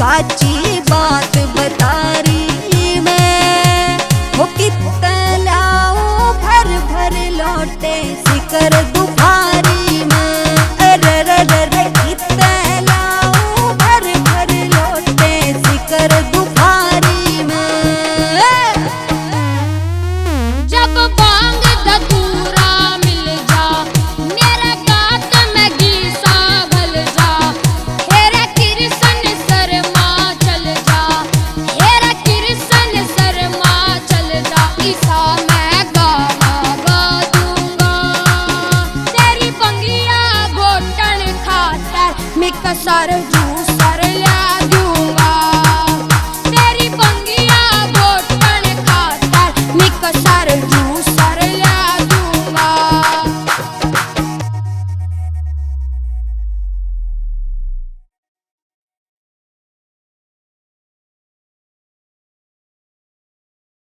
साची बात बता रही मैं, वो कितना भर भर लौटे सिकर दुखारी में। अरे रे रे रे कितना भर भर लौटे सिकर दुखारी में। जब बांग धतूरा मिल जा मेरा गात में गीसा भल जा, हेरा कृष्ण शर्मा चल जा, हेरा कृष्ण शर्मा चल जा। ईसा मैं गाना गा दूंगा, तेरी पंगिया घोटन खातर मैं कसर जू